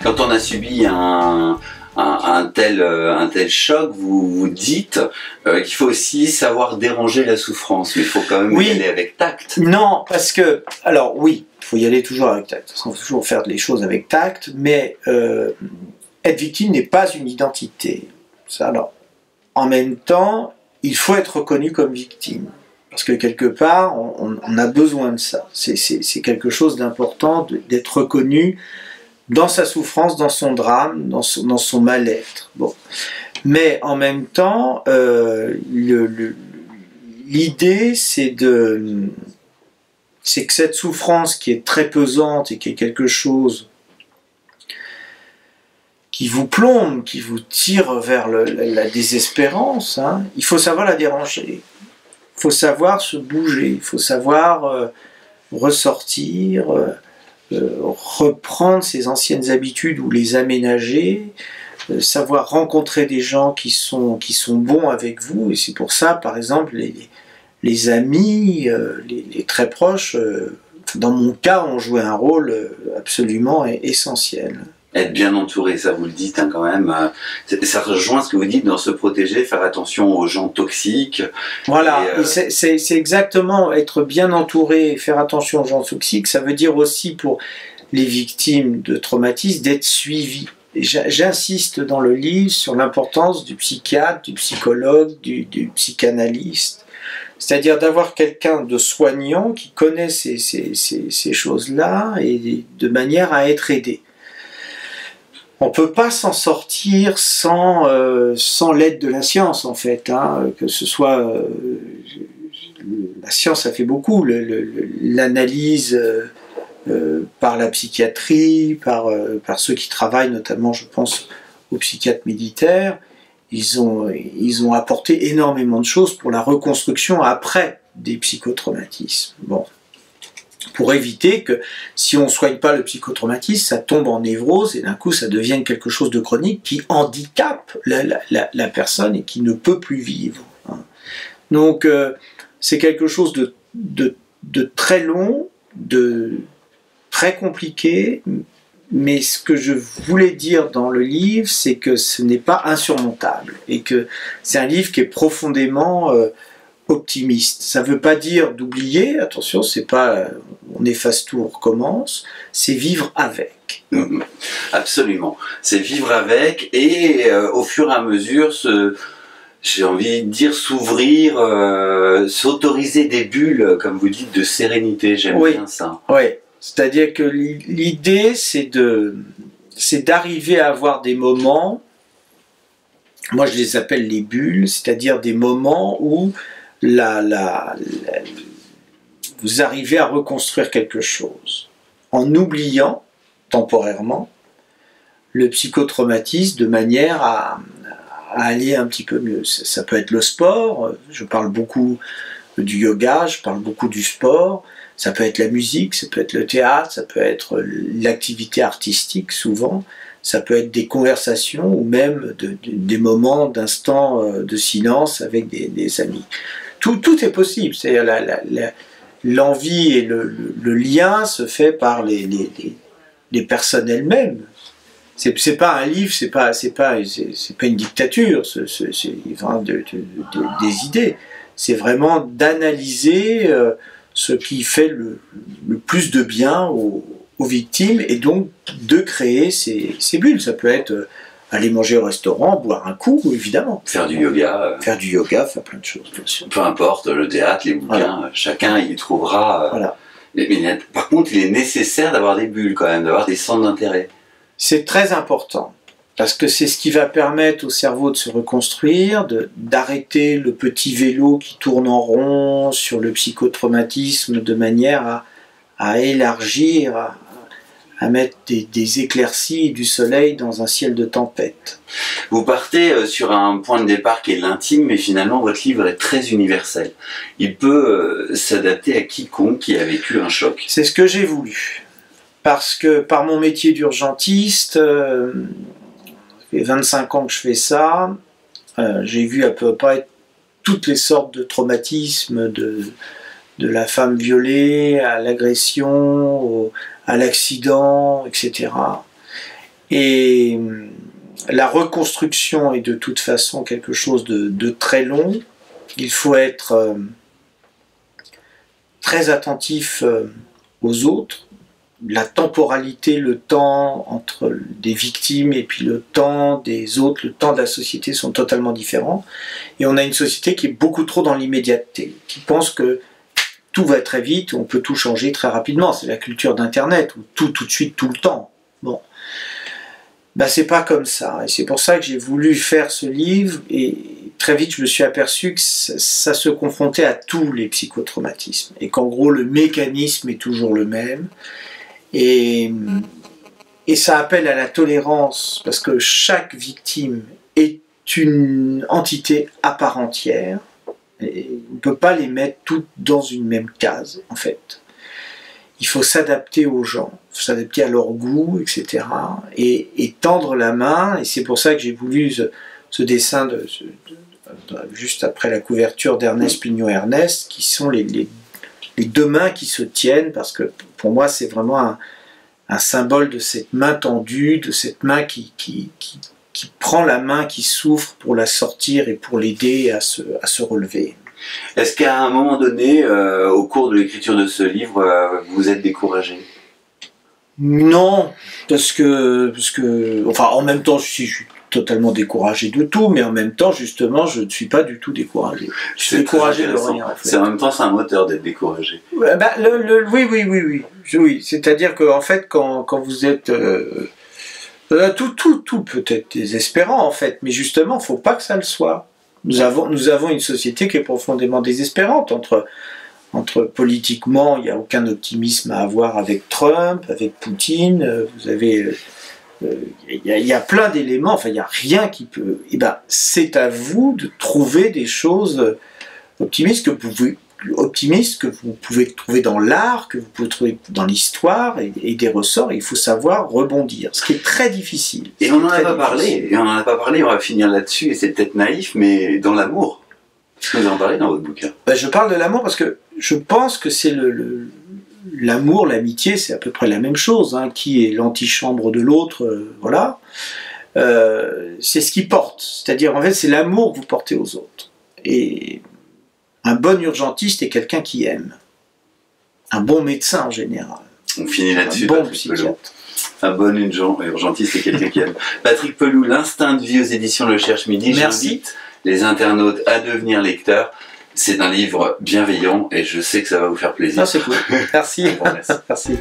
Quand on a subi un tel choc, vous dites qu'il faut aussi savoir déranger la souffrance, mais il faut quand même y aller avec tact. Non, parce que, alors oui, il faut y aller toujours avec tact, il faut toujours faire les choses avec tact, mais être victime n'est pas une identité. Ça, alors, en même temps, il faut être reconnu comme victime. Parce que quelque part, on a besoin de ça. C'est quelque chose d'important d'être reconnu dans sa souffrance, dans son drame, dans son mal-être. Bon. Mais en même temps, l'idée, c'est que cette souffrance qui est très pesante et qui est quelque chose qui vous plombe, qui vous tire vers la désespérance, hein, il faut savoir la déranger. Il faut savoir se bouger, il faut savoir ressortir, reprendre ses anciennes habitudes ou les aménager, savoir rencontrer des gens qui sont bons avec vous. Et c'est pour ça, par exemple, les amis, les très proches, dans mon cas, ont joué un rôle absolument essentiel. Être bien entouré, ça vous le dites hein, quand même. Ça rejoint ce que vous dites dans se protéger, faire attention aux gens toxiques. Voilà, c'est exactement être bien entouré, faire attention aux gens toxiques. Ça veut dire aussi pour les victimes de traumatisme d'être suivis. J'insiste dans le livre sur l'importance du psychiatre, du psychologue, du psychanalyste. C'est-à-dire d'avoir quelqu'un de soignant qui connaît ces choses-là et de manière à être aidé. On ne peut pas s'en sortir sans l'aide de la science, en fait. Hein, que ce soit... la science, ça fait beaucoup. L'analyse par la psychiatrie, par ceux qui travaillent, notamment, je pense, aux psychiatres militaires, ils ont apporté énormément de choses pour la reconstruction après des psychotraumatismes. Bon. Pour éviter que, si on ne soigne pas le psychotraumatisme, ça tombe en névrose et d'un coup ça devienne quelque chose de chronique qui handicape la personne et qui ne peut plus vivre. Donc c'est quelque chose de très long, de très compliqué, mais ce que je voulais dire dans le livre, c'est que ce n'est pas insurmontable et que c'est un livre qui est profondément optimiste. Ça ne veut pas dire d'oublier, attention, c'est pas on efface tout, on recommence, c'est vivre avec. Absolument, c'est vivre avec et au fur et à mesure j'ai envie de dire s'ouvrir, s'autoriser des bulles, comme vous dites, de sérénité, j'aime bien ça. Oui, c'est-à-dire que l'idée c'est d'arriver à avoir des moments, moi je les appelle les bulles, c'est-à-dire des moments où vous arrivez à reconstruire quelque chose en oubliant temporairement le psychotraumatisme de manière à aller un petit peu mieux. Ça peut être le sport, je parle beaucoup du yoga, je parle beaucoup du sport, ça peut être la musique, ça peut être le théâtre, ça peut être l'activité artistique souvent, ça peut être des conversations ou même des moments d'instants de silence avec des amis. Tout est possible, c'est-à-dire l'envie et le lien se fait par les personnes elles-mêmes. C'est pas un livre, c'est pas une dictature, c'est vraiment des idées. C'est vraiment d'analyser ce qui fait le plus de bien aux victimes et donc de créer ces bulles. Ça peut être aller manger au restaurant, boire un coup, évidemment. Faire du yoga. Faire du yoga, faire plein de choses, bien sûr. Peu importe, le théâtre, les bouquins, voilà. Chacun y trouvera. Voilà. Mais par contre, il est nécessaire d'avoir des bulles quand même, d'avoir des centres d'intérêt. C'est très important, parce que c'est ce qui va permettre au cerveau de se reconstruire, d'arrêter le petit vélo qui tourne en rond sur le psychotraumatisme de manière à élargir, à mettre des éclaircies et du soleil dans un ciel de tempête. Vous partez sur un point de départ qui est l'intime, mais finalement votre livre est très universel. Il peut s'adapter à quiconque qui a vécu un choc. C'est ce que j'ai voulu. Parce que par mon métier d'urgentiste, ça fait 25 ans que je fais ça, j'ai vu à peu près toutes les sortes de traumatismes, de la femme violée, à l'agression, à l'accident, etc. Et la reconstruction est de toute façon quelque chose de très long. Il faut être très attentif aux autres. La temporalité, le temps entre des victimes et puis le temps des autres, le temps de la société sont totalement différents. Et on a une société qui est beaucoup trop dans l'immédiateté, qui pense que tout va très vite, on peut tout changer très rapidement. C'est la culture d'Internet, où tout de suite, tout le temps. Bon. Ben, c'est pas comme ça. Et c'est pour ça que j'ai voulu faire ce livre. Et très vite, je me suis aperçu que ça se confrontait à tous les psychotraumatismes. Et qu'en gros, le mécanisme est toujours le même. Et ça appelle à la tolérance, parce que chaque victime est une entité à part entière. Et on ne peut pas les mettre toutes dans une même case, en fait. Il faut s'adapter aux gens, il faut s'adapter à leur goût, etc. Et tendre la main, et c'est pour ça que j'ai voulu ce dessin juste après la couverture d'Ernest Pignon-Ernest, qui sont les deux mains qui se tiennent, parce que pour moi c'est vraiment un symbole de cette main tendue, de cette main qui prend la main qui souffre pour la sortir et pour l'aider à se relever. Est-ce qu'à un moment donné, au cours de l'écriture de ce livre, vous êtes découragé? Non, parce que, enfin, en même temps, je suis totalement découragé de tout, mais en même temps, justement, je ne suis pas du tout découragé. Je suis découragé de rien, en fait. En même temps, c'est un moteur d'être découragé. Oui. C'est-à-dire que, en fait, quand vous êtes... tout peut être désespérant, en fait, mais justement, il ne faut pas que ça le soit. Nous avons une société qui est profondément désespérante. Entre politiquement, il n'y a aucun optimisme à avoir avec Trump, avec Poutine. Vous avez... il y a plein d'éléments, enfin il n'y a rien qui peut... Eh ben, c'est à vous de trouver des choses optimistes que vous pouvez trouver dans l'art, que vous pouvez trouver dans l'histoire, et des ressorts, et il faut savoir rebondir, ce qui est très difficile. Et on n'en a pas parlé, on va finir là-dessus, et c'est peut-être naïf, mais dans l'amour. Est-ce que vous en parlez dans votre bouquin? Je parle de l'amour parce que je pense que c'est l'amour, l'amitié, c'est à peu près la même chose, hein, qui est l'antichambre de l'autre, voilà. C'est ce qui porte, c'est-à-dire en fait c'est l'amour que vous portez aux autres. Et un bon urgentiste est quelqu'un qui aime. Un bon médecin en général. On finit là-dessus. Un bon psychiatre. Un bon urgentiste, c'est quelqu'un qui aime. Patrick Pelloux, L'instinct de vie aux éditions Le Cherche Midi. Merci. J'invite les internautes à devenir lecteurs. C'est un livre bienveillant et je sais que ça va vous faire plaisir. Ah, c'est cool. Merci. Bon, merci. Merci.